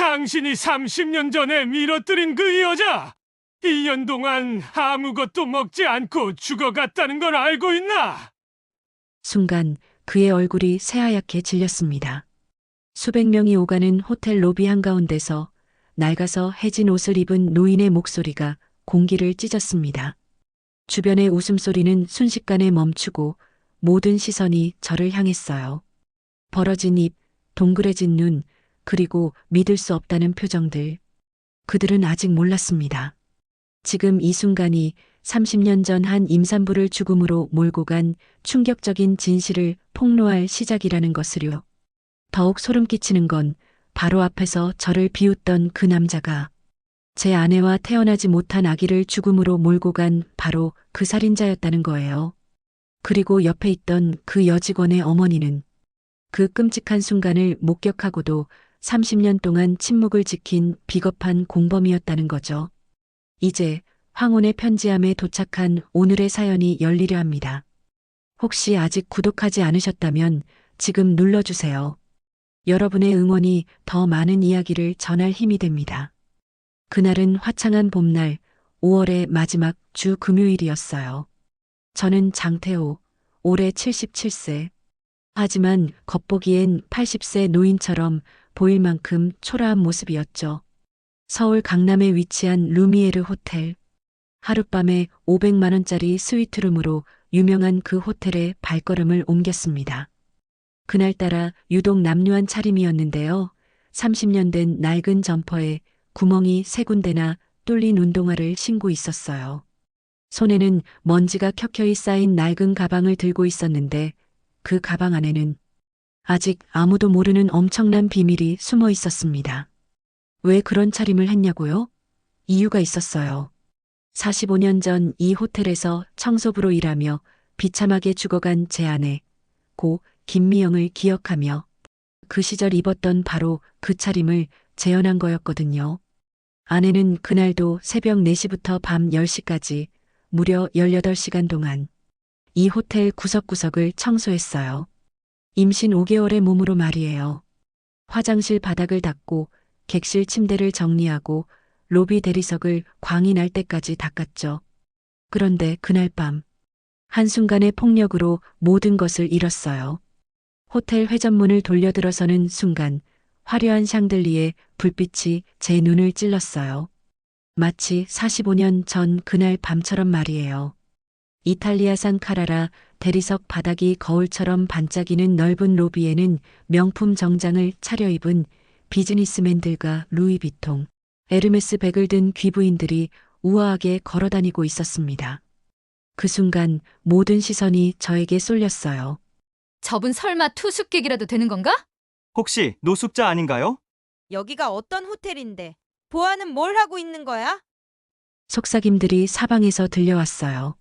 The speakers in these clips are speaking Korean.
당신이 30년 전에 밀어뜨린 그 여자! 2년 동안 아무것도 먹지 않고 죽어갔다는 걸 알고 있나? 순간 그의 얼굴이 새하얗게 질렸습니다. 수백 명이 오가는 호텔 로비 한가운데서 낡아서 해진 옷을 입은 노인의 목소리가 공기를 찢었습니다. 주변의 웃음소리는 순식간에 멈추고 모든 시선이 저를 향했어요. 벌어진 입, 동그래진 눈, 그리고 믿을 수 없다는 표정들. 그들은 아직 몰랐습니다. 지금 이 순간이 30년 전 한 임산부를 죽음으로 몰고 간 충격적인 진실을 폭로할 시작이라는 것을요. 더욱 소름 끼치는 건 바로 앞에서 저를 비웃던 그 남자가 제 아내와 태어나지 못한 아기를 죽음으로 몰고 간 바로 그 살인자였다는 거예요. 그리고 옆에 있던 그 여직원의 어머니는 그 끔찍한 순간을 목격하고도 30년 동안 침묵을 지킨 비겁한 공범이었다는 거죠. 이제 황혼의 편지함에 도착한 오늘의 사연이 열리려 합니다. 혹시 아직 구독하지 않으셨다면 지금 눌러주세요. 여러분의 응원이 더 많은 이야기를 전할 힘이 됩니다. 그날은 화창한 봄날 5월의 마지막 주 금요일이었어요. 저는 장태호, 올해 77세. 하지만 겉보기엔 80세 노인처럼 보일 만큼 초라한 모습이었죠. 서울 강남에 위치한 루미에르 호텔. 하룻밤에 500만 원짜리 스위트룸으로 유명한 그 호텔에 발걸음을 옮겼습니다. 그날따라 유독 남루한 차림이었는데요. 30년 된 낡은 점퍼에 구멍이 3군데나 뚫린 운동화를 신고 있었어요. 손에는 먼지가 켜켜이 쌓인 낡은 가방을 들고 있었는데 그 가방 안에는 아직 아무도 모르는 엄청난 비밀이 숨어 있었습니다. 왜 그런 차림을 했냐고요? 이유가 있었어요. 45년 전 이 호텔에서 청소부로 일하며 비참하게 죽어간 제 아내, 고 김미영을 기억하며 그 시절 입었던 바로 그 차림을 재현한 거였거든요. 아내는 그날도 새벽 4시부터 밤 10시까지 무려 18시간 동안 이 호텔 구석구석을 청소했어요. 임신 5개월의 몸으로 말이에요. 화장실 바닥을 닦고 객실 침대를 정리하고 로비 대리석을 광이 날 때까지 닦았죠. 그런데 그날 밤 한순간의 폭력으로 모든 것을 잃었어요. 호텔 회전문을 돌려들어서는 순간 화려한 샹들리에 불빛이 제 눈을 찔렀어요. 마치 45년 전 그날 밤처럼 말이에요. 이탈리아산 카라라 대리석 바닥이 거울처럼 반짝이는 넓은 로비에는 명품 정장을 차려입은 비즈니스맨들과 루이비통, 에르메스 백을 든 귀부인들이 우아하게 걸어다니고 있었습니다. 그 순간 모든 시선이 저에게 쏠렸어요. 저분 설마 투숙객이라도 되는 건가? 혹시 노숙자 아닌가요? 여기가 어떤 호텔인데 보아는 뭘 하고 있는 거야? 속삭임들이 사방에서 들려왔어요.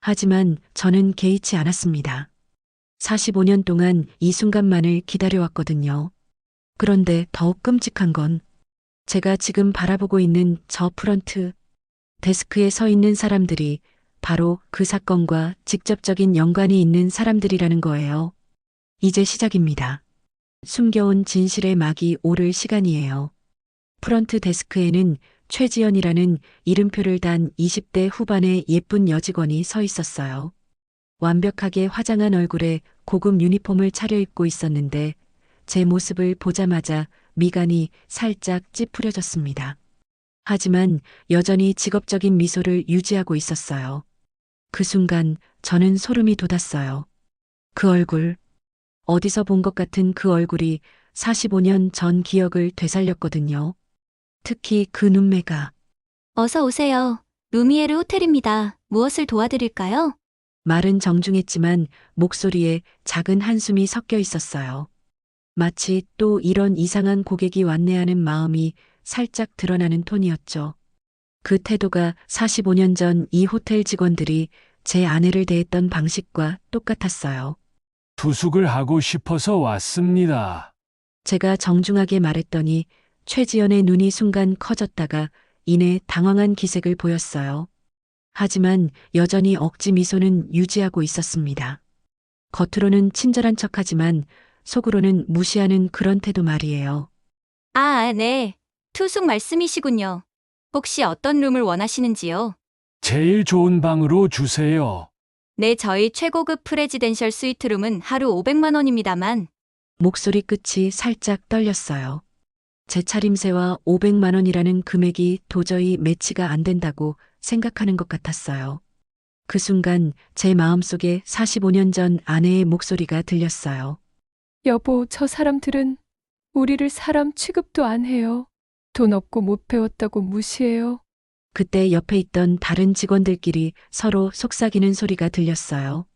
하지만 저는 개의치 않았습니다. 45년 동안 이 순간만을 기다려왔거든요. 그런데 더욱 끔찍한 건 제가 지금 바라보고 있는 저 프런트 데스크에 서 있는 사람들이 바로 그 사건과 직접적인 연관이 있는 사람들이라는 거예요. 이제 시작입니다. 숨겨온 진실의 막이 오를 시간이에요. 프런트 데스크에는 최지연이라는 이름표를 단 20대 후반의 예쁜 여직원이 서 있었어요. 완벽하게 화장한 얼굴에 고급 유니폼을 차려입고 있었는데 제 모습을 보자마자 미간이 살짝 찌푸려졌습니다. 하지만 여전히 직업적인 미소를 유지하고 있었어요. 그 순간 저는 소름이 돋았어요. 그 얼굴, 어디서 본 것 같은 그 얼굴이 45년 전 기억을 되살렸거든요. 특히 그 눈매가. 어서 오세요. 루미에르 호텔입니다. 무엇을 도와드릴까요? 말은 정중했지만 목소리에 작은 한숨이 섞여 있었어요. 마치 또 이런 이상한 고객이 왔네 하는 마음이 살짝 드러나는 톤이었죠. 그 태도가 45년 전 이 호텔 직원들이 제 아내를 대했던 방식과 똑같았어요. 투숙을 하고 싶어서 왔습니다. 제가 정중하게 말했더니 최지연의 눈이 순간 커졌다가 이내 당황한 기색을 보였어요. 하지만 여전히 억지 미소는 유지하고 있었습니다. 겉으로는 친절한 척하지만 속으로는 무시하는 그런 태도 말이에요. 네. 투숙 말씀이시군요. 혹시 어떤 룸을 원하시는지요? 제일 좋은 방으로 주세요. 네, 저희 최고급 프레지덴셜 스위트룸은 하루 500만 원입니다만. 목소리 끝이 살짝 떨렸어요. 제 차림새와 500만 원이라는 금액이 도저히 매치가 안 된다고 생각하는 것 같았어요. 그 순간 제 마음속에 45년 전 아내의 목소리가 들렸어요. 여보, 저 사람들은 우리를 사람 취급도 안 해요. 돈 없고 못 배웠다고 무시해요. 그때 옆에 있던 다른 직원들끼리 서로 속삭이는 소리가 들렸어요.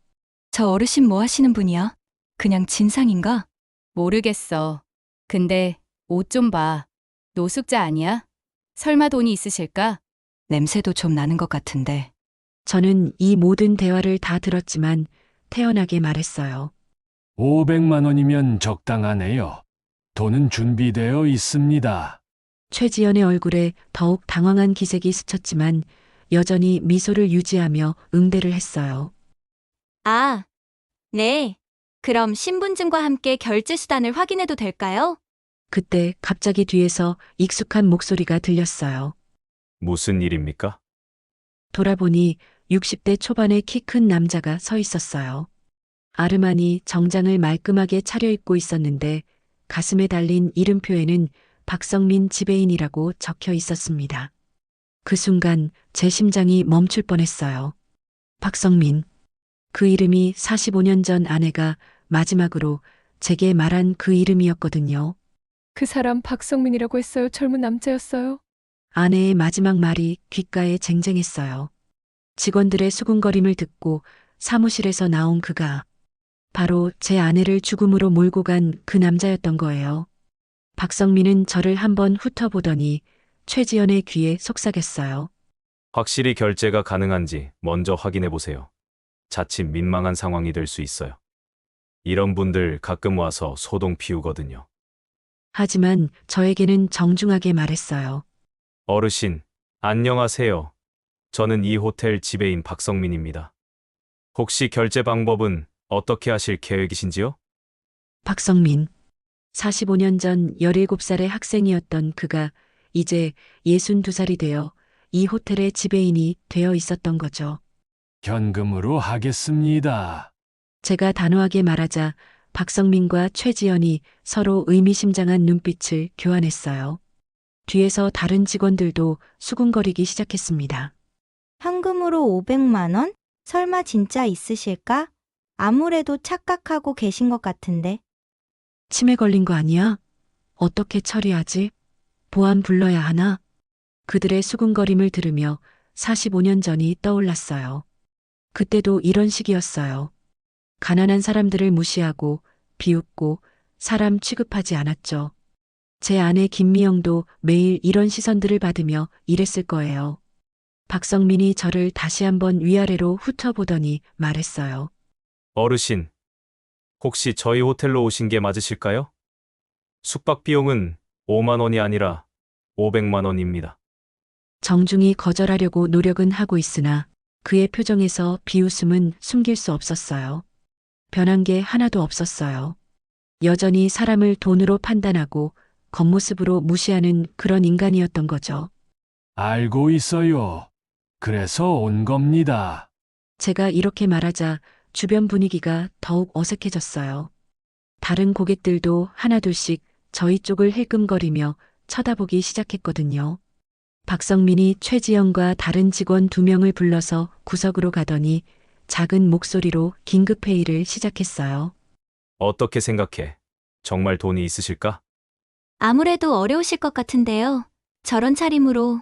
저 어르신 뭐 하시는 분이야? 그냥 진상인가? 모르겠어. 근데 옷 좀 봐. 노숙자 아니야? 설마 돈이 있으실까? 냄새도 좀 나는 것 같은데. 저는 이 모든 대화를 다 들었지만 태연하게 말했어요. 500만 원이면 적당하네요. 돈은 준비되어 있습니다. 최지연의 얼굴에 더욱 당황한 기색이 스쳤지만 여전히 미소를 유지하며 응대를 했어요. 네. 그럼 신분증과 함께 결제 수단을 확인해도 될까요? 그때 갑자기 뒤에서 익숙한 목소리가 들렸어요. 무슨 일입니까? 돌아보니 60대 초반의 키 큰 남자가 서 있었어요. 아르마니 정장을 말끔하게 차려입고 있었는데 가슴에 달린 이름표에는 박성민 지배인이라고 적혀 있었습니다. 그 순간 제 심장이 멈출 뻔했어요. 박성민. 그 이름이 45년 전 아내가 마지막으로 제게 말한 그 이름이었거든요. 그 사람 박성민이라고 했어요. 젊은 남자였어요. 아내의 마지막 말이 귓가에 쟁쟁했어요. 직원들의 수군거림을 듣고 사무실에서 나온 그가 바로 제 아내를 죽음으로 몰고 간 그 남자였던 거예요. 박성민은 저를 한번 훑어보더니 최지연의 귀에 속삭였어요. 확실히 결제가 가능한지 먼저 확인해 보세요. 자칫 민망한 상황이 될 수 있어요. 이런 분들 가끔 와서 소동 피우거든요. 하지만 저에게는 정중하게 말했어요. 어르신, 안녕하세요. 저는 이 호텔 지배인 박성민입니다. 혹시 결제 방법은 어떻게 하실 계획이신지요? 박성민. 45년 전 17살의 학생이었던 그가 이제 62살이 되어 이 호텔의 지배인이 되어 있었던 거죠. 현금으로 하겠습니다. 제가 단호하게 말하자 박성민과 최지연이 서로 의미심장한 눈빛을 교환했어요. 뒤에서 다른 직원들도 수군거리기 시작했습니다. 현금으로 500만 원? 설마 진짜 있으실까? 아무래도 착각하고 계신 것 같은데. 치매 걸린 거 아니야? 어떻게 처리하지? 보안 불러야 하나? 그들의 수군거림을 들으며 45년 전이 떠올랐어요. 그때도 이런 식이었어요. 가난한 사람들을 무시하고 비웃고 사람 취급하지 않았죠. 제 아내 김미영도 매일 이런 시선들을 받으며 일했을 거예요. 박성민이 저를 다시 한번 위아래로 훑어보더니 말했어요. 어르신, 혹시 저희 호텔로 오신 게 맞으실까요? 숙박 비용은 5만 원이 아니라 500만 원입니다. 정중히 거절하려고 노력은 하고 있으나 그의 표정에서 비웃음은 숨길 수 없었어요. 변한 게 하나도 없었어요. 여전히 사람을 돈으로 판단하고 겉모습으로 무시하는 그런 인간이었던 거죠. 알고 있어요. 그래서 온 겁니다. 제가 이렇게 말하자 주변 분위기가 더욱 어색해졌어요. 다른 고객들도 하나둘씩 저희 쪽을 힐끔거리며 쳐다보기 시작했거든요. 박성민이 최지영과 다른 직원 2명을 불러서 구석으로 가더니 작은 목소리로 긴급회의를 시작했어요. 어떻게 생각해? 정말 돈이 있으실까? 아무래도 어려우실 것 같은데요. 저런 차림으로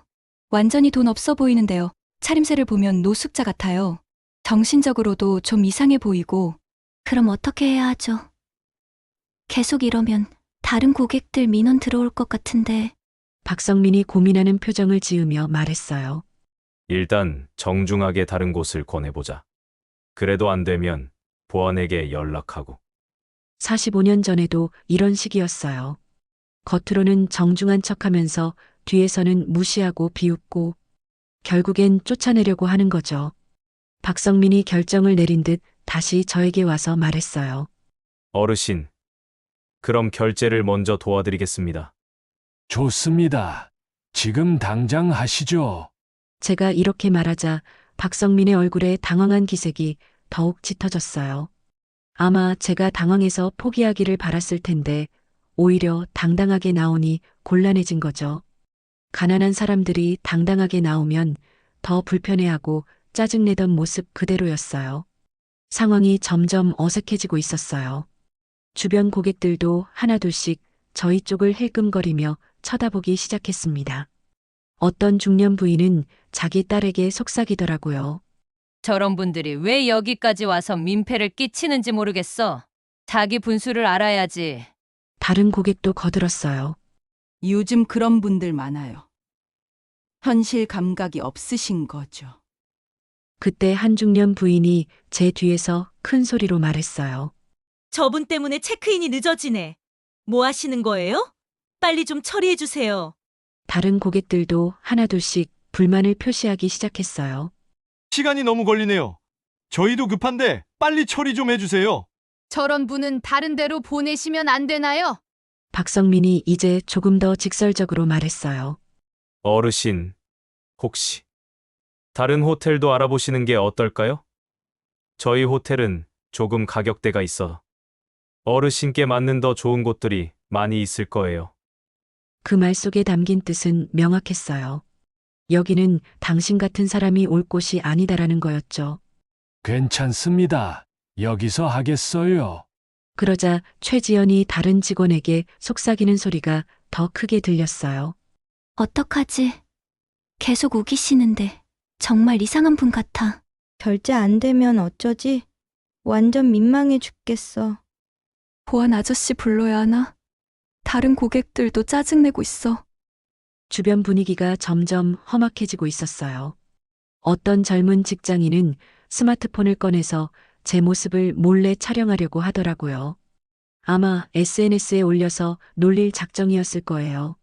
완전히 돈 없어 보이는데요. 차림새를 보면 노숙자 같아요. 정신적으로도 좀 이상해 보이고. 그럼 어떻게 해야 하죠? 계속 이러면 다른 고객들 민원 들어올 것 같은데. 박성민이 고민하는 표정을 지으며 말했어요. 일단 정중하게 다른 곳을 권해보자. 그래도 안 되면 보안에게 연락하고. 45년 전에도 이런 식이었어요. 겉으로는 정중한 척하면서 뒤에서는 무시하고 비웃고 결국엔 쫓아내려고 하는 거죠. 박성민이 결정을 내린 듯 다시 저에게 와서 말했어요. 어르신, 그럼 결제를 먼저 도와드리겠습니다. 좋습니다. 지금 당장 하시죠. 제가 이렇게 말하자 박성민의 얼굴에 당황한 기색이 더욱 짙어졌어요. 아마 제가 당황해서 포기하기를 바랐을 텐데 오히려 당당하게 나오니 곤란해진 거죠. 가난한 사람들이 당당하게 나오면 더 불편해하고 짜증내던 모습 그대로였어요. 상황이 점점 어색해지고 있었어요. 주변 고객들도 하나둘씩 저희 쪽을 힐끔거리며 쳐다보기 시작했습니다. 어떤 중년 부인은 자기 딸에게 속삭이더라고요. 저런 분들이 왜 여기까지 와서 민폐를 끼치는지 모르겠어. 자기 분수를 알아야지. 다른 고객도 거들었어요. 요즘 그런 분들 많아요. 현실 감각이 없으신 거죠. 그때 한 중년 부인이 제 뒤에서 큰 소리로 말했어요. 저분 때문에 체크인이 늦어지네. 뭐 하시는 거예요? 빨리 좀 처리해 주세요. 다른 고객들도 하나둘씩 불만을 표시하기 시작했어요. 시간이 너무 걸리네요. 저희도 급한데 빨리 처리 좀 해주세요. 저런 분은 다른 데로 보내시면 안 되나요? 박성민이 이제 조금 더 직설적으로 말했어요. 어르신, 혹시 다른 호텔도 알아보시는 게 어떨까요? 저희 호텔은 조금 가격대가 있어 어르신께 맞는 더 좋은 곳들이 많이 있을 거예요. 그 말 속에 담긴 뜻은 명확했어요. 여기는 당신 같은 사람이 올 곳이 아니다라는 거였죠. 괜찮습니다. 여기서 하겠어요. 그러자 최지연이 다른 직원에게 속삭이는 소리가 더 크게 들렸어요. 어떡하지? 계속 우기시는데 정말 이상한 분 같아. 결제 안 되면 어쩌지? 완전 민망해 죽겠어. 보안 아저씨 불러야 하나? 다른 고객들도 짜증내고 있어. 주변 분위기가 점점 험악해지고 있었어요. 어떤 젊은 직장인은 스마트폰을 꺼내서 제 모습을 몰래 촬영하려고 하더라고요. 아마 SNS에 올려서 놀릴 작정이었을 거예요.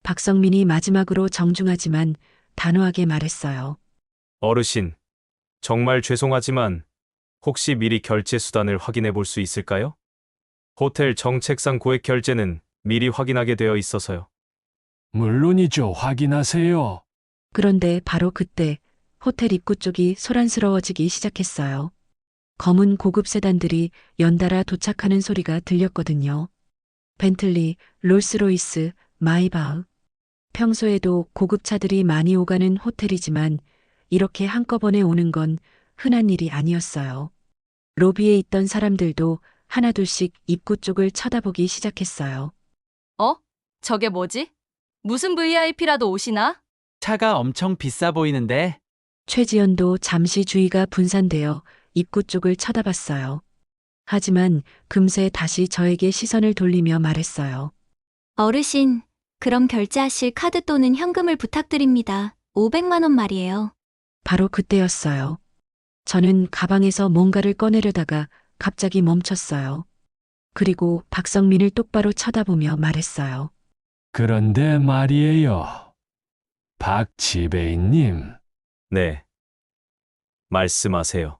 박성민이 마지막으로 정중하지만 단호하게 말했어요. 어르신, 정말 죄송하지만 혹시 미리 결제 수단을 확인해 볼 수 있을까요? 호텔 정책상 고액 결제는 미리 확인하게 되어 있어서요. 물론이죠. 확인하세요. 그런데 바로 그때 호텔 입구 쪽이 소란스러워지기 시작했어요. 검은 고급 세단들이 연달아 도착하는 소리가 들렸거든요. 벤틀리, 롤스로이스, 마이바흐. 평소에도 고급차들이 많이 오가는 호텔이지만 이렇게 한꺼번에 오는 건 흔한 일이 아니었어요. 로비에 있던 사람들도 하나둘씩 입구 쪽을 쳐다보기 시작했어요. 저게 뭐지? 무슨 VIP라도 오시나? 차가 엄청 비싸 보이는데. 최지연도 잠시 주의가 분산되어 입구 쪽을 쳐다봤어요. 하지만 금세 다시 저에게 시선을 돌리며 말했어요. 어르신, 그럼 결제하실 카드 또는 현금을 부탁드립니다. 500만 원 말이에요. 바로 그때였어요. 저는 가방에서 뭔가를 꺼내려다가 갑자기 멈췄어요. 그리고 박성민을 똑바로 쳐다보며 말했어요. 그런데 말이에요. 박 지배인님, 네. 말씀하세요.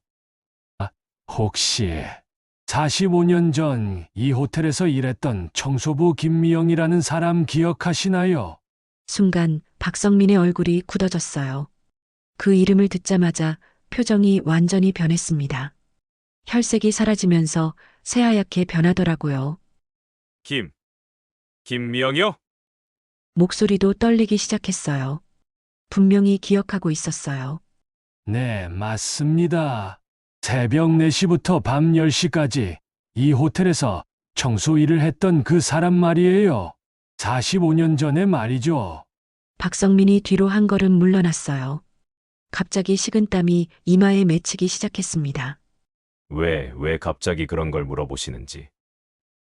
혹시 45년 전 이 호텔에서 일했던 청소부 김미영이라는 사람 기억하시나요? 순간 박성민의 얼굴이 굳어졌어요. 그 이름을 듣자마자 표정이 완전히 변했습니다. 혈색이 사라지면서 새하얗게 변하더라고요. 김미영이요? 목소리도 떨리기 시작했어요. 분명히 기억하고 있었어요. 네, 맞습니다. 새벽 4시부터 밤 10시까지 이 호텔에서 청소 일을 했던 그 사람 말이에요. 45년 전에 말이죠. 박성민이 뒤로 한 걸음 물러났어요. 갑자기 식은땀이 이마에 맺히기 시작했습니다. 왜 갑자기 그런 걸 물어보시는지.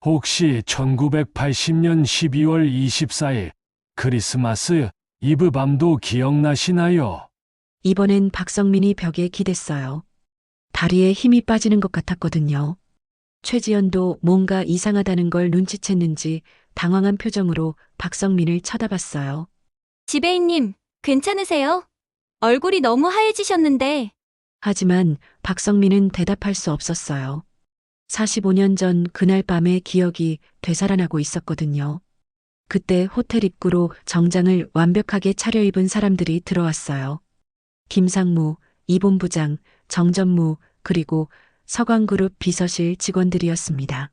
혹시 1980년 12월 24일 크리스마스 이브 밤도 기억나시나요? 이번엔 박성민이 벽에 기댔어요. 다리에 힘이 빠지는 것 같았거든요. 최지연도 뭔가 이상하다는 걸 눈치챘는지 당황한 표정으로 박성민을 쳐다봤어요. 지배인님, 괜찮으세요? 얼굴이 너무 하얘지셨는데. 하지만 박성민은 대답할 수 없었어요. 45년 전 그날 밤의 기억이 되살아나고 있었거든요. 그때 호텔 입구로 정장을 완벽하게 차려입은 사람들이 들어왔어요. 김상무, 이본부장, 정전무, 그리고 서광그룹 비서실 직원들이었습니다.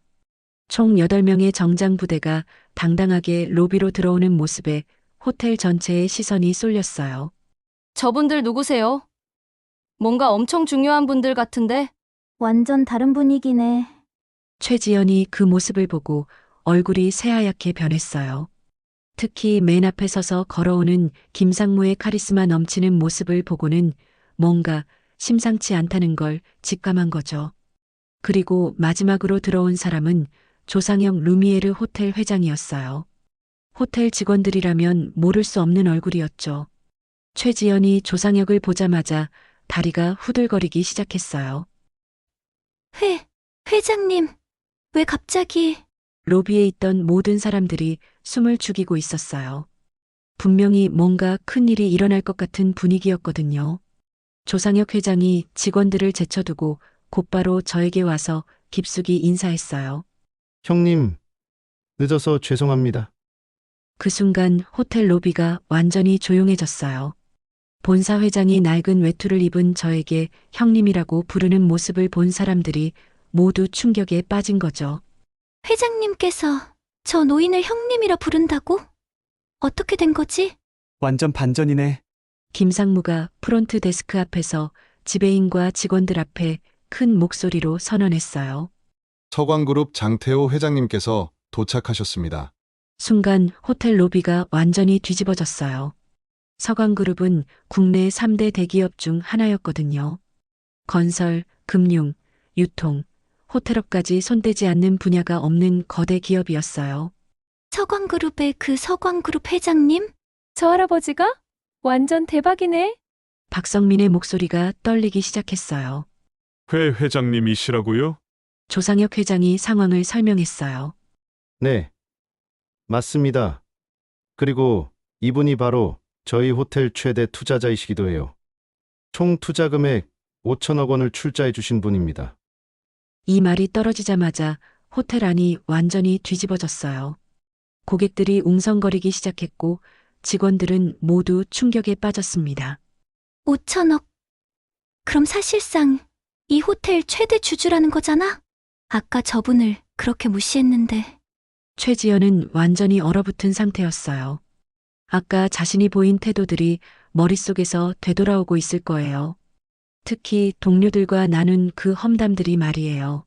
총 8명의 정장 부대가 당당하게 로비로 들어오는 모습에 호텔 전체의 시선이 쏠렸어요. 저분들 누구세요? 뭔가 엄청 중요한 분들 같은데? 완전 다른 분위기네. 최지연이 그 모습을 보고 얼굴이 새하얗게 변했어요. 특히 맨 앞에 서서 걸어오는 김상무의 카리스마 넘치는 모습을 보고는 뭔가 심상치 않다는 걸 직감한 거죠. 그리고 마지막으로 들어온 사람은 조상혁 루미에르 호텔 회장이었어요. 호텔 직원들이라면 모를 수 없는 얼굴이었죠. 최지연이 조상혁을 보자마자 다리가 후들거리기 시작했어요. 회장님, 왜 갑자기? 로비에 있던 모든 사람들이 숨을 죽이고 있었어요. 분명히 뭔가 큰 일이 일어날 것 같은 분위기였거든요. 조상혁 회장이 직원들을 제쳐두고 곧바로 저에게 와서 깊숙이 인사했어요. 형님, 늦어서 죄송합니다. 그 순간 호텔 로비가 완전히 조용해졌어요. 본사 회장이 낡은 외투를 입은 저에게 형님이라고 부르는 모습을 본 사람들이 모두 충격에 빠진 거죠. 회장님께서 저 노인을 형님이라 부른다고? 어떻게 된 거지? 완전 반전이네. 김상무가 프론트 데스크 앞에서 지배인과 직원들 앞에 큰 목소리로 선언했어요. 서광그룹 장태호 회장님께서 도착하셨습니다. 순간 호텔 로비가 완전히 뒤집어졌어요. 서광그룹은 국내 3대 대기업 중 하나였거든요. 건설, 금융, 유통, 호텔업까지 손대지 않는 분야가 없는 거대 기업이었어요. 서광그룹의 그 서광그룹 회장님? 저 할아버지가? 완전 대박이네. 박성민의 목소리가 떨리기 시작했어요. 회 회장님이시라고요? 조상혁 회장이 상황을 설명했어요. 네, 맞습니다. 그리고 이분이 바로 저희 호텔 최대 투자자이시기도 해요. 총 투자 금액 5천억 원을 출자해 주신 분입니다. 이 말이 떨어지자마자 호텔 안이 완전히 뒤집어졌어요. 고객들이 웅성거리기 시작했고 직원들은 모두 충격에 빠졌습니다. 5천억. 그럼 사실상 이 호텔 최대 주주라는 거잖아? 아까 저분을 그렇게 무시했는데. 최지연은 완전히 얼어붙은 상태였어요. 아까 자신이 보인 태도들이 머릿속에서 되돌아오고 있을 거예요. 특히 동료들과 나눈 그 험담들이 말이에요.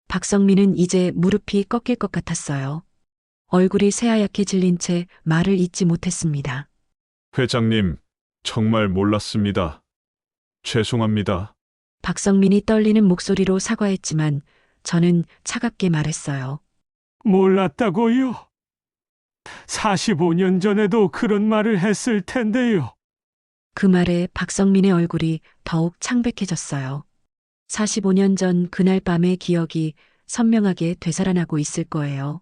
박성민은 이제 무릎이 꺾일 것 같았어요. 얼굴이 새하얗게 질린 채 말을 잇지 못했습니다. 회장님, 정말 몰랐습니다. 죄송합니다. 박성민이 떨리는 목소리로 사과했지만 저는 차갑게 말했어요. 몰랐다고요? 45년 전에도 그런 말을 했을 텐데요. 그 말에 박성민의 얼굴이 더욱 창백해졌어요. 45년 전 그날 밤의 기억이 선명하게 되살아나고 있을 거예요.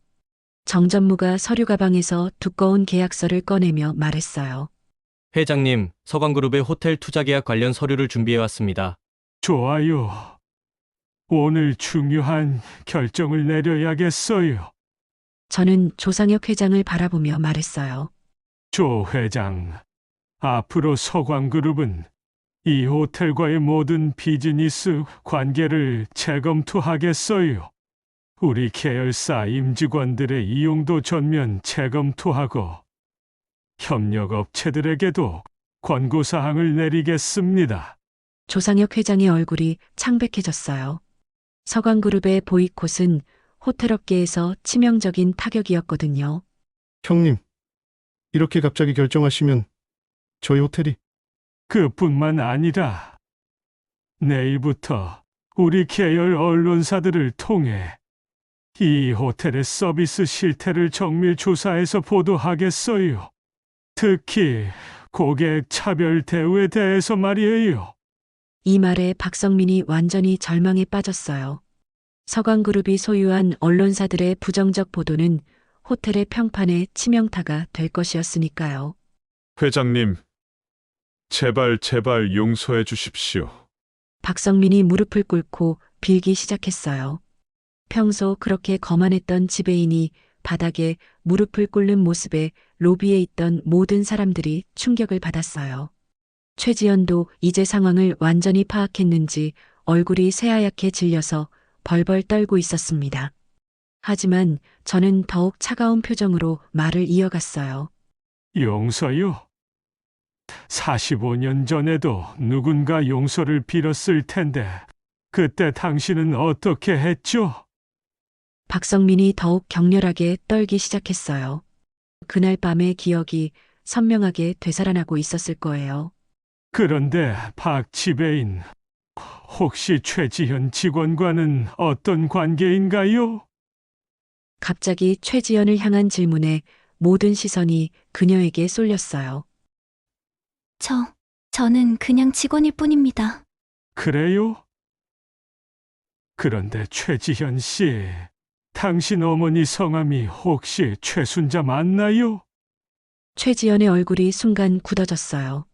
정전무가 서류 가방에서 두꺼운 계약서를 꺼내며 말했어요. 회장님, 서광그룹의 호텔 투자 계약 관련 서류를 준비해 왔습니다. 좋아요. 오늘 중요한 결정을 내려야겠어요. 저는 조상혁 회장을 바라보며 말했어요. 조 회장, 앞으로 서광그룹은 이 호텔과의 모든 비즈니스 관계를 재검토하겠어요. 우리 계열사 임직원들의 이용도 전면 재검토하고 협력업체들에게도 권고사항을 내리겠습니다. 조상혁 회장의 얼굴이 창백해졌어요. 서광그룹의 보이콧은 호텔업계에서 치명적인 타격이었거든요. 형님, 이렇게 갑자기 결정하시면 저희 호텔이... 그뿐만 아니라 내일부터 우리 계열 언론사들을 통해 이 호텔의 서비스 실태를 정밀 조사해서 보도하겠어요. 특히 고객 차별 대우에 대해서 말이에요. 이 말에 박성민이 완전히 절망에 빠졌어요. 서광그룹이 소유한 언론사들의 부정적 보도는 호텔의 평판에 치명타가 될 것이었으니까요. 회장님, 제발 용서해 주십시오. 박성민이 무릎을 꿇고 빌기 시작했어요. 평소 그렇게 거만했던 지배인이 바닥에 무릎을 꿇는 모습에 로비에 있던 모든 사람들이 충격을 받았어요. 최지연도 이제 상황을 완전히 파악했는지 얼굴이 새하얗게 질려서 벌벌 떨고 있었습니다. 하지만 저는 더욱 차가운 표정으로 말을 이어갔어요. 용서요? 45년 전에도 누군가 용서를 빌었을 텐데 그때 당신은 어떻게 했죠? 박성민이 더욱 격렬하게 떨기 시작했어요. 그날 밤의 기억이 선명하게 되살아나고 있었을 거예요. 그런데 박 지배인, 혹시 최지현 직원과는 어떤 관계인가요? 갑자기 최지연을 향한 질문에 모든 시선이 그녀에게 쏠렸어요. 저는 그냥 직원일 뿐입니다. 그래요? 그런데 최지현 씨, 당신 어머니 성함이 혹시 최순자 맞나요? 최지연의 얼굴이 순간 굳어졌어요.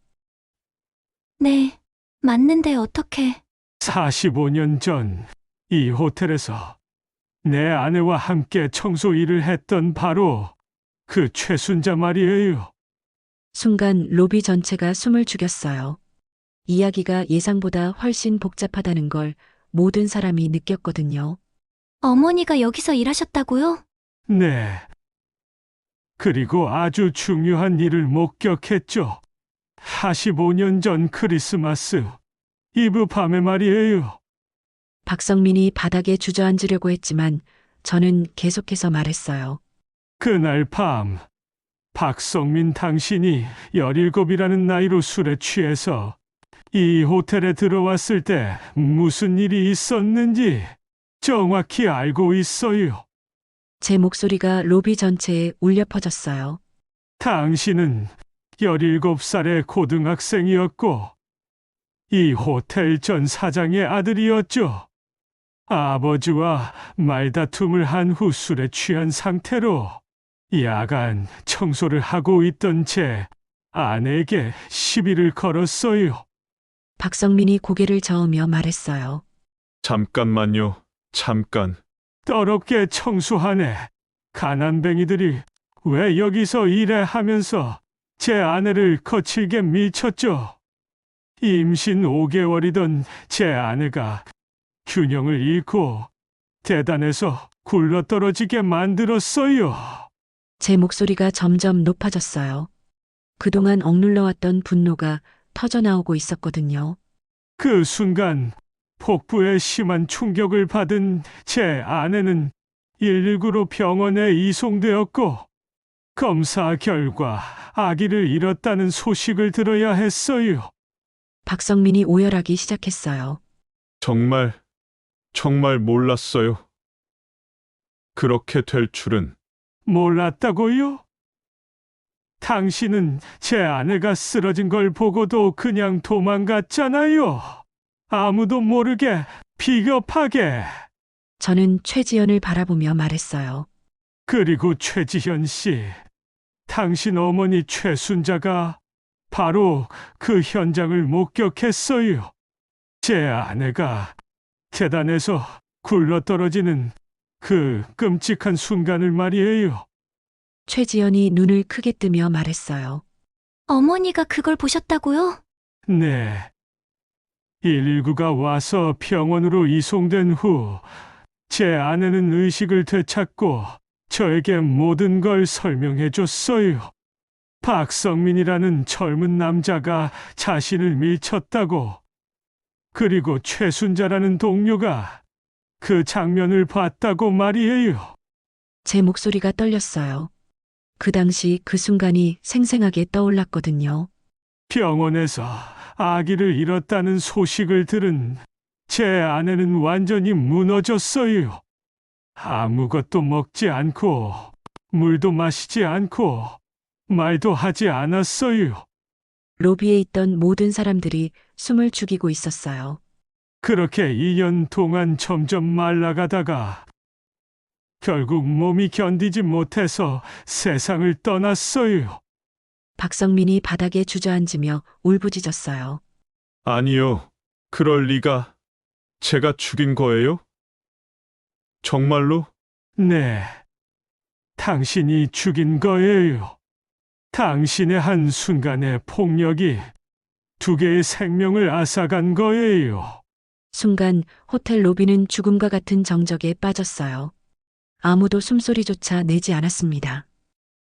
네, 맞는데 어떻게? 45년 전 이 호텔에서 내 아내와 함께 청소 일을 했던 바로 그 최순자 말이에요. 순간 로비 전체가 숨을 죽였어요. 이야기가 예상보다 훨씬 복잡하다는 걸 모든 사람이 느꼈거든요. 어머니가 여기서 일하셨다고요? 네. 그리고 아주 중요한 일을 목격했죠. 45년 전 크리스마스 이브 밤에 말이에요. 박성민이 바닥에 주저앉으려고 했지만 저는 계속해서 말했어요. 그날 밤 박성민 당신이 17이라는 나이로 술에 취해서 이 호텔에 들어왔을 때 무슨 일이 있었는지 정확히 알고 있어요. 제 목소리가 로비 전체에 울려 퍼졌어요. 당신은 17살의 고등학생이었고 이 호텔 전 사장의 아들이었죠. 아버지와 말다툼을 한 후 술에 취한 상태로 야간 청소를 하고 있던 제 아내에게 시비를 걸었어요. 박성민이 고개를 저으며 말했어요. 잠깐만요. 잠깐. 더럽게 청소하네. 가난뱅이들이 왜 여기서 일해 하면서 제 아내를 거칠게 미쳤죠. 임신 5개월이던 제 아내가 균형을 잃고 계단에서 굴러떨어지게 만들었어요. 제 목소리가 점점 높아졌어요. 그동안 억눌러왔던 분노가 터져나오고 있었거든요. 그 순간 폭부에 심한 충격을 받은 제 아내는 119로 병원에 이송되었고 검사 결과 아기를 잃었다는 소식을 들어야 했어요. 박성민이 오열하기 시작했어요. 정말 몰랐어요. 그렇게 될 줄은. 몰랐다고요? 당신은 제 아내가 쓰러진 걸 보고도 그냥 도망갔잖아요. 아무도 모르게 비겁하게. 저는 최지연을 바라보며 말했어요. 그리고 최지현 씨, 당신 어머니 최순자가 바로 그 현장을 목격했어요. 제 아내가 계단에서 굴러떨어지는 그 끔찍한 순간을 말이에요. 최지연이 눈을 크게 뜨며 말했어요. 어머니가 그걸 보셨다고요? 네. 119가 와서 병원으로 이송된 후 제 아내는 의식을 되찾고 저에게 모든 걸 설명해 줬어요. 박성민이라는 젊은 남자가 자신을 밀쳤다고. 그리고 최순자라는 동료가 그 장면을 봤다고 말이에요. 제 목소리가 떨렸어요. 그 당시 그 순간이 생생하게 떠올랐거든요. 병원에서 아기를 잃었다는 소식을 들은 제 아내는 완전히 무너졌어요. 아무것도 먹지 않고 물도 마시지 않고 말도 하지 않았어요. 로비에 있던 모든 사람들이 숨을 죽이고 있었어요. 그렇게 2년 동안 점점 말라가다가 결국 몸이 견디지 못해서 세상을 떠났어요. 박성민이 바닥에 주저앉으며 울부짖었어요. 아니요. 그럴 리가. 제가 죽인 거예요? 정말로? 네. 당신이 죽인 거예요. 당신의 한순간의 폭력이 두 개의 생명을 앗아간 거예요. 순간 호텔 로비는 죽음과 같은 정적에 빠졌어요. 아무도 숨소리조차 내지 않았습니다.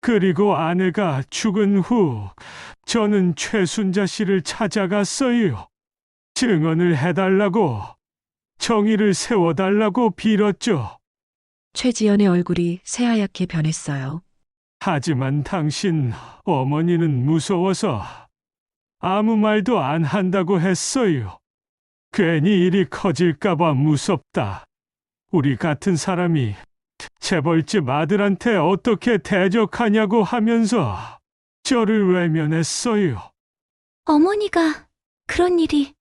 그리고 아내가 죽은 후 저는 최순자 씨를 찾아갔어요. 증언을 해달라고, 정의를 세워달라고 빌었죠. 최지연의 얼굴이 새하얗게 변했어요. 하지만 당신 어머니는 무서워서 아무 말도 안 한다고 했어요. 괜히 일이 커질까봐 무섭다. 우리 같은 사람이 재벌집 아들한테 어떻게 대적하냐고 하면서 저를 외면했어요. 어머니가 그런 일이...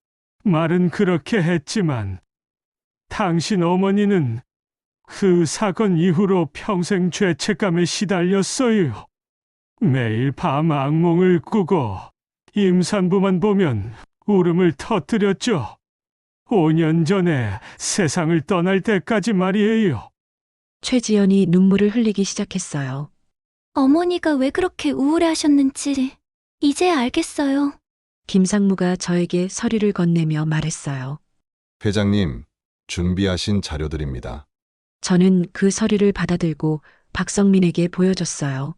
말은 그렇게 했지만 당신 어머니는 그 사건 이후로 평생 죄책감에 시달렸어요. 매일 밤 악몽을 꾸고 임산부만 보면 울음을 터뜨렸죠. 5년 전에 세상을 떠날 때까지 말이에요. 최지연이 눈물을 흘리기 시작했어요. 어머니가 왜 그렇게 우울해하셨는지 이제 알겠어요. 김상무가 저에게 서류를 건네며 말했어요. 회장님, 준비하신 자료들입니다. 저는 그 서류를 받아들고 박성민에게 보여줬어요.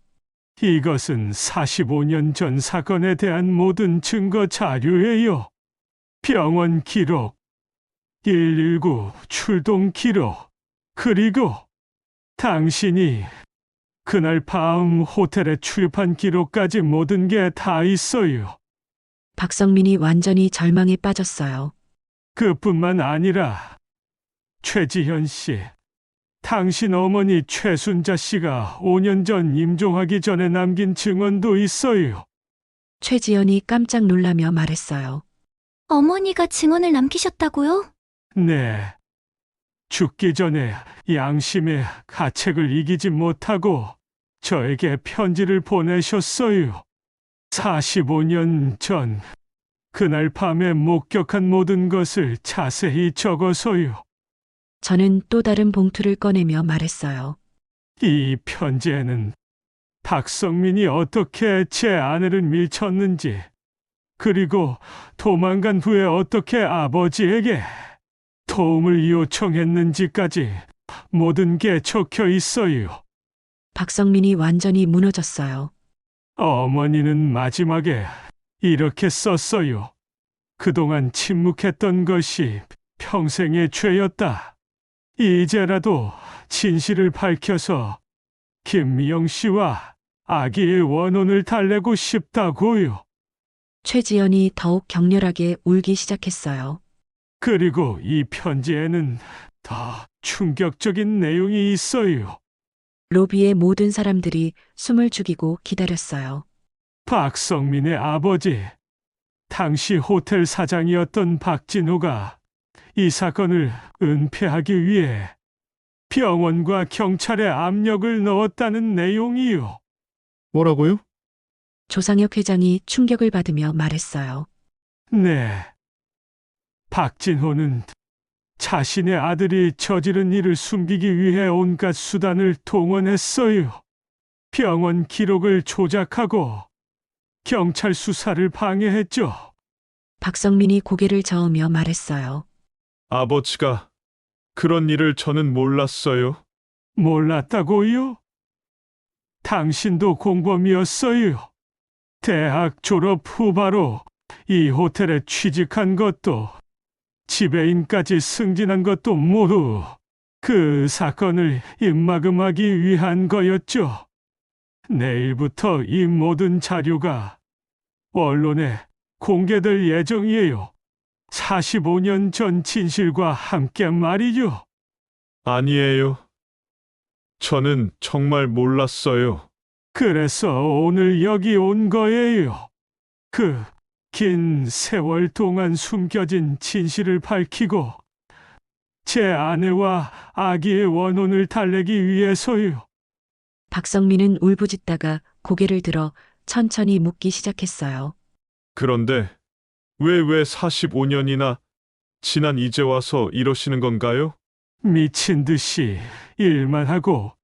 이것은 45년 전 사건에 대한 모든 증거 자료예요. 병원 기록, 119 출동 기록, 그리고 당신이 그날 밤 호텔에 출입한 기록까지 모든 게 다 있어요. 박성민이 완전히 절망에 빠졌어요. 그뿐만 아니라 최지현 씨, 당신 어머니 최순자 씨가 5년 전 임종하기 전에 남긴 증언도 있어요. 최지연이 깜짝 놀라며 말했어요. 어머니가 증언을 남기셨다고요? 네. 죽기 전에 양심의 가책을 이기지 못하고 저에게 편지를 보내셨어요. 45년 전 그날 밤에 목격한 모든 것을 자세히 적어서요. 저는 또 다른 봉투를 꺼내며 말했어요. 이 편지에는 박성민이 어떻게 제 아내를 밀쳤는지, 그리고 도망간 후에 어떻게 아버지에게 도움을 요청했는지까지 모든 게 적혀 있어요. 박성민이 완전히 무너졌어요. 어머니는 마지막에 이렇게 썼어요. 그동안 침묵했던 것이 평생의 죄였다. 이제라도 진실을 밝혀서 김미영 씨와 아기의 원혼을 달래고 싶다고요. 최지연이 더욱 격렬하게 울기 시작했어요. 그리고 이 편지에는 더 충격적인 내용이 있어요. 로비의 모든 사람들이 숨을 죽이고 기다렸어요. 박성민의 아버지, 당시 호텔 사장이었던 박진호가 이 사건을 은폐하기 위해 병원과 경찰에 압력을 넣었다는 내용이요. 뭐라고요? 조상혁 회장이 충격을 받으며 말했어요. 네. 박진호는 자신의 아들이 저지른 일을 숨기기 위해 온갖 수단을 동원했어요. 병원 기록을 조작하고 경찰 수사를 방해했죠. 박성민이 고개를 저으며 말했어요. 아버지가 그런 일을 저는 몰랐어요. 몰랐다고요? 당신도 공범이었어요. 대학 졸업 후 바로 이 호텔에 취직한 것도 지배인까지 승진한 것도 모두 그 사건을 입막음하기 위한 거였죠. 내일부터 이 모든 자료가 언론에 공개될 예정이에요. 45년 전 진실과 함께 말이죠. 아니에요. 저는 정말 몰랐어요. 그래서 오늘 여기 온 거예요. 그 긴 세월 동안 숨겨진 진실을 밝히고 제 아내와 아기의 원혼을 달래기 위해서요. 박성민은 울부짖다가 고개를 들어 천천히 묻기 시작했어요. 그런데 왜 45년이나 지난 이제 와서 이러시는 건가요? 미친 듯이 일만 하고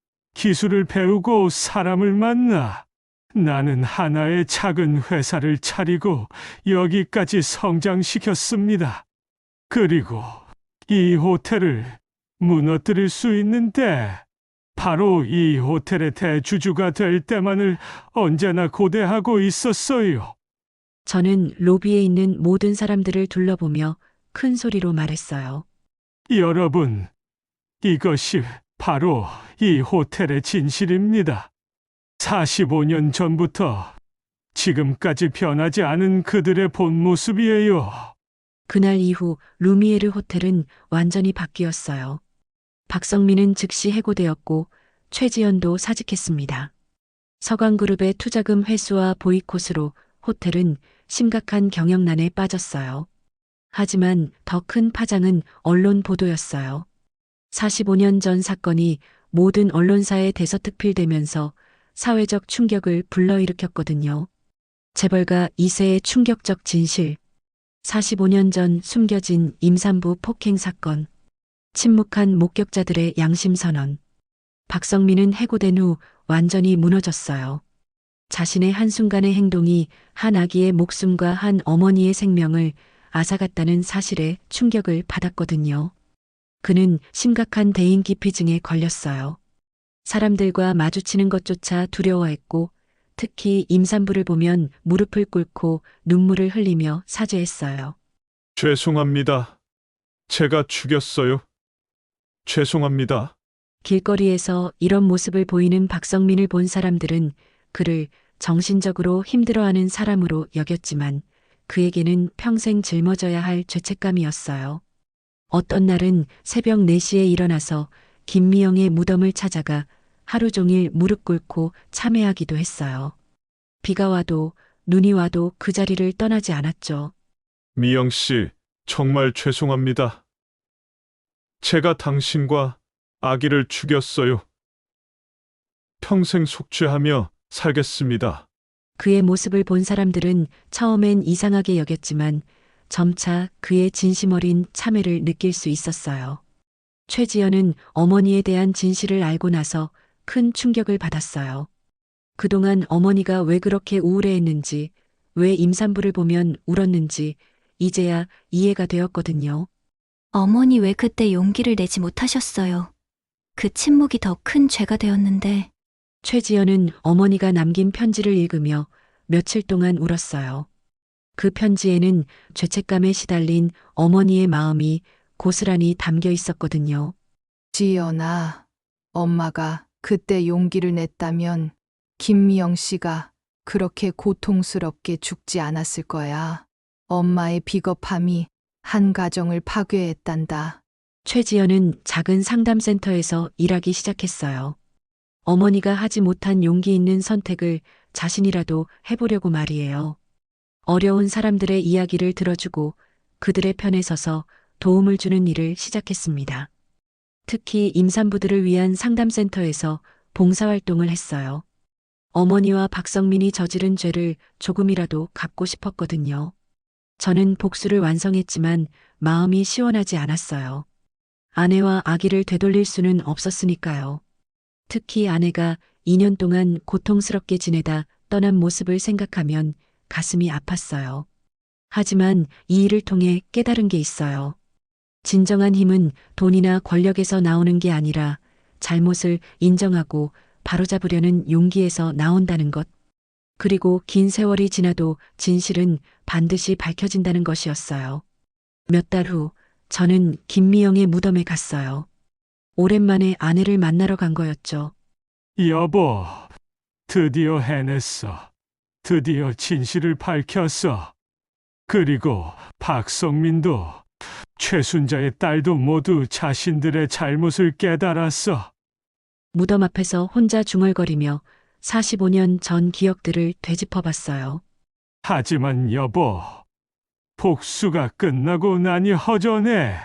기술을 배우고 사람을 만나 나는 하나의 작은 회사를 차리고 여기까지 성장시켰습니다. 그리고 이 호텔을 무너뜨릴 수 있는데 바로 이 호텔의 대주주가 될 때만을 언제나 고대하고 있었어요. 저는 로비에 있는 모든 사람들을 둘러보며 큰 소리로 말했어요. 여러분, 이것이 바로 이 호텔의 진실입니다. 45년 전부터 지금까지 변하지 않은 그들의 본 모습이에요. 그날 이후 루미에르 호텔은 완전히 바뀌었어요. 박성민은 즉시 해고되었고 최지연도 사직했습니다. 서강그룹의 투자금 회수와 보이콧으로 호텔은 심각한 경영난에 빠졌어요. 하지만 더 큰 파장은 언론 보도였어요. 45년 전 사건이 모든 언론사에 대서특필되면서 사회적 충격을 불러일으켰거든요. 재벌가 2세의 충격적 진실, 45년 전 숨겨진 임산부 폭행 사건, 침묵한 목격자들의 양심 선언. 박성민은 해고된 후 완전히 무너졌어요. 자신의 한순간의 행동이 한 아기의 목숨과 한 어머니의 생명을 앗아갔다는 사실에 충격을 받았거든요. 그는 심각한 대인기피증에 걸렸어요. 사람들과 마주치는 것조차 두려워했고 특히 임산부를 보면 무릎을 꿇고 눈물을 흘리며 사죄했어요. 죄송합니다. 제가 죽였어요. 죄송합니다. 길거리에서 이런 모습을 보이는 박성민을 본 사람들은 그를 정신적으로 힘들어하는 사람으로 여겼지만 그에게는 평생 짊어져야 할 죄책감이었어요. 어떤 날은 새벽 4시에 일어나서 김미영의 무덤을 찾아가 하루 종일 무릎 꿇고 참회하기도 했어요. 비가 와도 눈이 와도 그 자리를 떠나지 않았죠. 미영 씨, 정말 죄송합니다. 제가 당신과 아기를 죽였어요. 평생 속죄하며 살겠습니다. 그의 모습을 본 사람들은 처음엔 이상하게 여겼지만 점차 그의 진심 어린 참회를 느낄 수 있었어요. 최지연은 어머니에 대한 진실을 알고 나서 큰 충격을 받았어요. 그동안 어머니가 왜 그렇게 우울해했는지, 왜 임산부를 보면 울었는지 이제야 이해가 되었거든요. 어머니 왜 그때 용기를 내지 못하셨어요? 그 침묵이 더 큰 죄가 되었는데. 최지연은 어머니가 남긴 편지를 읽으며 며칠 동안 울었어요. 그 편지에는 죄책감에 시달린 어머니의 마음이 고스란히 담겨 있었거든요. 지연아, 엄마가 그때 용기를 냈다면 김미영 씨가 그렇게 고통스럽게 죽지 않았을 거야. 엄마의 비겁함이 한 가정을 파괴했단다. 최지연은 작은 상담센터에서 일하기 시작했어요. 어머니가 하지 못한 용기 있는 선택을 자신이라도 해보려고 말이에요. 어려운 사람들의 이야기를 들어주고 그들의 편에 서서 도움을 주는 일을 시작했습니다. 특히 임산부들을 위한 상담센터에서 봉사활동을 했어요. 어머니와 박성민이 저지른 죄를 조금이라도 갚고 싶었거든요. 저는 복수를 완성했지만 마음이 시원하지 않았어요. 아내와 아기를 되돌릴 수는 없었으니까요. 특히 아내가 2년 동안 고통스럽게 지내다 떠난 모습을 생각하면 가슴이 아팠어요. 하지만 이 일을 통해 깨달은 게 있어요. 진정한 힘은 돈이나 권력에서 나오는 게 아니라 잘못을 인정하고 바로잡으려는 용기에서 나온다는 것. 그리고 긴 세월이 지나도 진실은 반드시 밝혀진다는 것이었어요. 몇 달 후 저는 김미영의 무덤에 갔어요. 오랜만에 아내를 만나러 간 거였죠. 여보, 드디어 해냈어. 드디어 진실을 밝혔어. 그리고 박성민도 최순자의 딸도 모두 자신들의 잘못을 깨달았어. 무덤 앞에서 혼자 중얼거리며 45년 전 기억들을 되짚어봤어요. 하지만 여보, 복수가 끝나고 나니 허전해.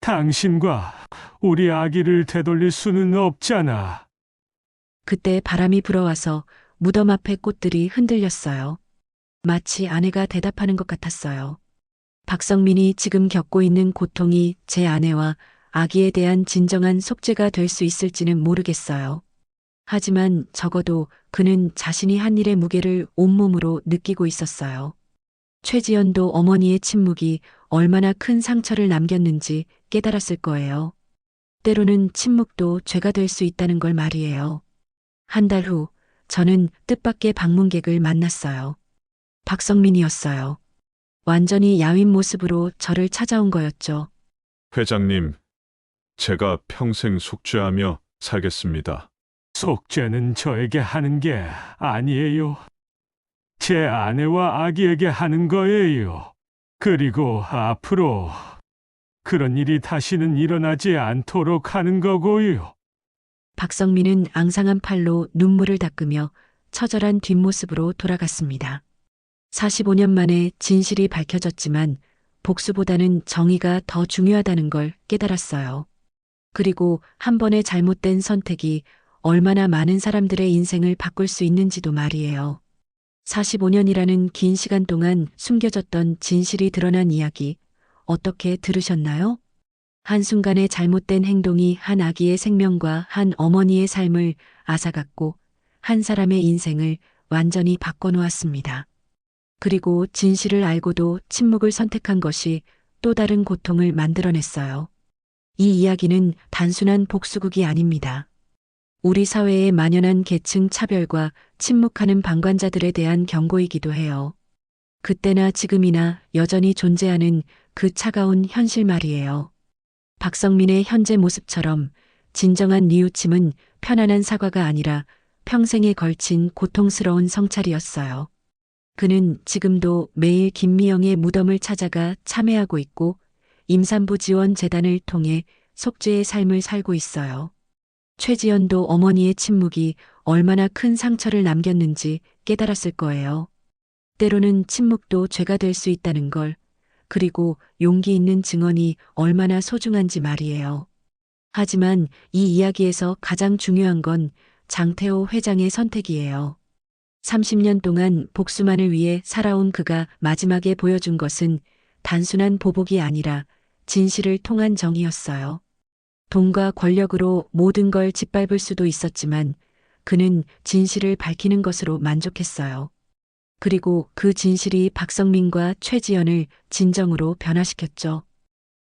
당신과 우리 아기를 되돌릴 수는 없잖아. 그때 바람이 불어와서 무덤 앞의 꽃들이 흔들렸어요. 마치 아내가 대답하는 것 같았어요. 박성민이 지금 겪고 있는 고통이 제 아내와 아기에 대한 진정한 속죄가 될 수 있을지는 모르겠어요. 하지만 적어도 그는 자신이 한 일의 무게를 온몸으로 느끼고 있었어요. 최지연도 어머니의 침묵이 얼마나 큰 상처를 남겼는지 깨달았을 거예요. 때로는 침묵도 죄가 될 수 있다는 걸 말이에요. 한 달 후, 저는 뜻밖의 방문객을 만났어요. 박성민이었어요. 완전히 야윈 모습으로 저를 찾아온 거였죠. 회장님, 제가 평생 속죄하며 살겠습니다. 속죄는 저에게 하는 게 아니에요. 제 아내와 아기에게 하는 거예요. 그리고 앞으로 그런 일이 다시는 일어나지 않도록 하는 거고요. 박성민은 앙상한 팔로 눈물을 닦으며 처절한 뒷모습으로 돌아갔습니다. 45년 만에 진실이 밝혀졌지만 복수보다는 정의가 더 중요하다는 걸 깨달았어요. 그리고 한 번의 잘못된 선택이 얼마나 많은 사람들의 인생을 바꿀 수 있는지도 말이에요. 45년이라는 긴 시간 동안 숨겨졌던 진실이 드러난 이야기, 어떻게 들으셨나요? 한순간의 잘못된 행동이 한 아기의 생명과 한 어머니의 삶을 앗아갔고 한 사람의 인생을 완전히 바꿔놓았습니다. 그리고 진실을 알고도 침묵을 선택한 것이 또 다른 고통을 만들어냈어요. 이 이야기는 단순한 복수극이 아닙니다. 우리 사회에 만연한 계층 차별과 침묵하는 방관자들에 대한 경고이기도 해요. 그때나 지금이나 여전히 존재하는 그 차가운 현실 말이에요. 박성민의 현재 모습처럼 진정한 뉘우침은 편안한 사과가 아니라 평생에 걸친 고통스러운 성찰이었어요. 그는 지금도 매일 김미영의 무덤을 찾아가 참회하고 있고 임산부 지원 재단을 통해 속죄의 삶을 살고 있어요. 최지연도 어머니의 침묵이 얼마나 큰 상처를 남겼는지 깨달았을 거예요. 때로는 침묵도 죄가 될 수 있다는 걸, 그리고 용기 있는 증언이 얼마나 소중한지 말이에요. 하지만 이 이야기에서 가장 중요한 건 장태호 회장의 선택이에요. 30년 동안 복수만을 위해 살아온 그가 마지막에 보여준 것은 단순한 보복이 아니라 진실을 통한 정의였어요. 돈과 권력으로 모든 걸 짓밟을 수도 있었지만 그는 진실을 밝히는 것으로 만족했어요. 그리고 그 진실이 박성민과 최지연을 진정으로 변화시켰죠.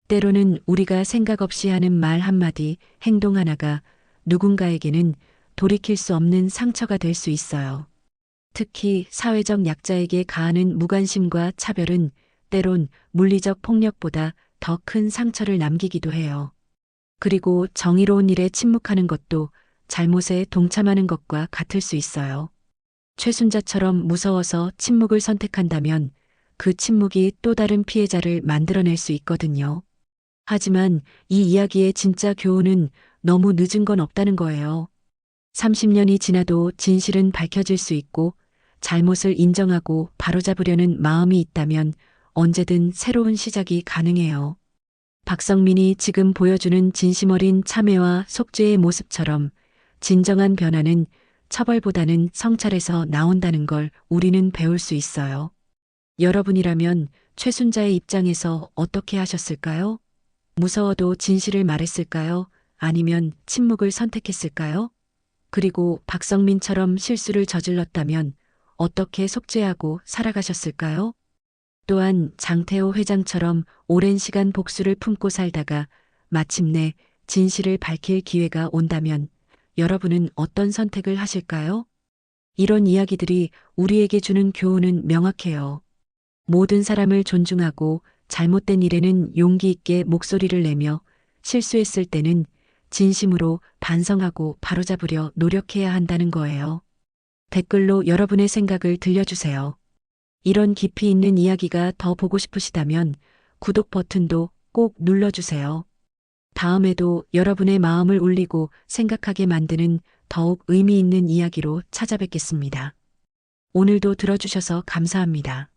때로는 우리가 생각 없이 하는 말 한마디, 행동 하나가 누군가에게는 돌이킬 수 없는 상처가 될 수 있어요. 특히 사회적 약자에게 가하는 무관심과 차별은 때론 물리적 폭력보다 더 큰 상처를 남기기도 해요. 그리고 정의로운 일에 침묵하는 것도 잘못에 동참하는 것과 같을 수 있어요. 최순자처럼 무서워서 침묵을 선택한다면 그 침묵이 또 다른 피해자를 만들어낼 수 있거든요. 하지만 이 이야기의 진짜 교훈은 너무 늦은 건 없다는 거예요. 30년이 지나도 진실은 밝혀질 수 있고 잘못을 인정하고 바로잡으려는 마음이 있다면 언제든 새로운 시작이 가능해요. 박성민이 지금 보여주는 진심 어린 참회와 속죄의 모습처럼 진정한 변화는 처벌보다는 성찰에서 나온다는 걸 우리는 배울 수 있어요. 여러분이라면 최순자의 입장에서 어떻게 하셨을까요? 무서워도 진실을 말했을까요? 아니면 침묵을 선택했을까요? 그리고 박성민처럼 실수를 저질렀다면 어떻게 속죄하고 살아가셨을까요? 또한 장태호 회장처럼 오랜 시간 복수를 품고 살다가 마침내 진실을 밝힐 기회가 온다면 여러분은 어떤 선택을 하실까요? 이런 이야기들이 우리에게 주는 교훈은 명확해요. 모든 사람을 존중하고 잘못된 일에는 용기 있게 목소리를 내며 실수했을 때는 진심으로 반성하고 바로잡으려 노력해야 한다는 거예요. 댓글로 여러분의 생각을 들려주세요. 이런 깊이 있는 이야기가 더 보고 싶으시다면 구독 버튼도 꼭 눌러주세요. 다음에도 여러분의 마음을 울리고 생각하게 만드는 더욱 의미 있는 이야기로 찾아뵙겠습니다. 오늘도 들어주셔서 감사합니다.